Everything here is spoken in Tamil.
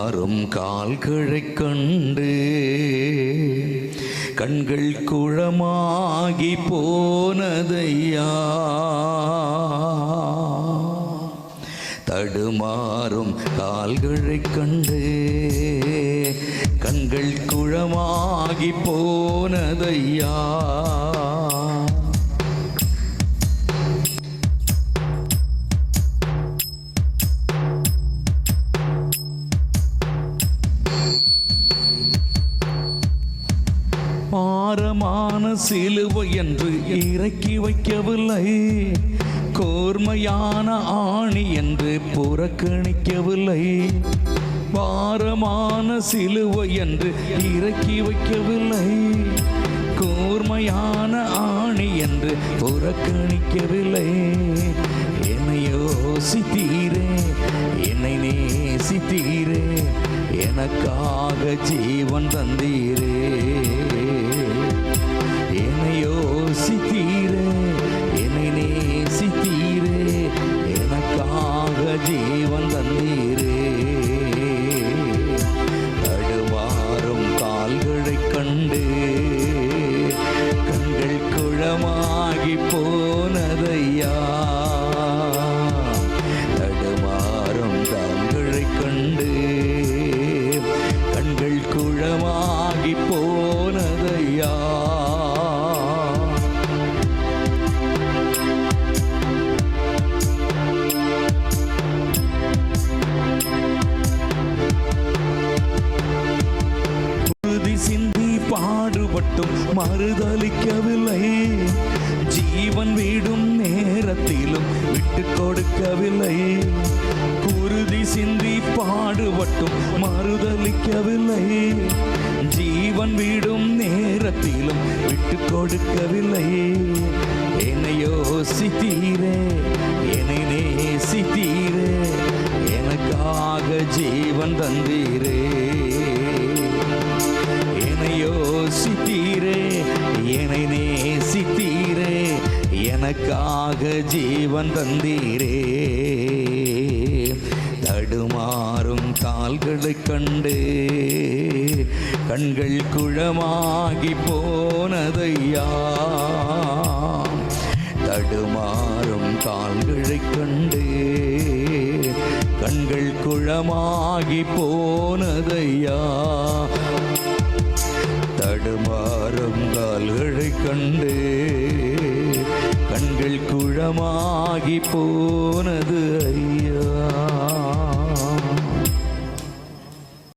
அரும் கால்களைக் கண்டு கண்கள் குழமாகி போனதையா, தடுமாறும் கால்களைக் கண்டு கண்கள் குழமாகி போனதையா. பாரமான சிலுவை என்று இறக்கி வைக்கவில்லை, கோர்மையான ஆணி என்று புறக்கணிக்கவில்லை. பாரமான சிலுவை என்று இறக்கி வைக்கவில்லை, கூர்மையான ஆணி என்று புறக்கணிக்கவில்லை. என்னை யோசித்தீரே, என்னை நேசித்தீரே, எனக்காக ஜீவன் தந்தீரே. என்னை யோசித்தீரே, என்னை நேசித்தீரே, எனக்காக ஜீவன் தந்தீரே. தடுமாறும் கால்களைக் கண்டு கண்கள் குழமாகி போனதையா, தடுமாறும் கால்களைக் கண்டு கண்கள் குழமாகி போனதையா. சிந்தி பாடுபட்டும் மறுதலிக்கவில்லை, ஜீவன் விடும் நேரத்திலும் விட்டு கொடுக்கவில்லை. குருதி சிந்தி பாடுபட்டும் மறுதலிக்கவில்லை, ஜீவன் விடும் நேரத்திலும் விட்டு கொடுக்கவில்லை. என்னை யோசித்தீரே, என்னை நேசித்தீரே, எனக்காக ஜீவன் தந்தீரே. என்னை யோசித்தீரே, என்னை நேசித்தீரே, எனக்காக ஜீவன் தந்தீரே. தடுமாறும் கால்களைக் கண்டு கண்கள் குழமாகி போனதையா, தடுமாறும் கால்களைக் கண்டு கண்கள் குழமாகி போனதையா. தடுமாறும் கால்களைக் கண்டு கண்கள் குழமாகி போனது ஐயா.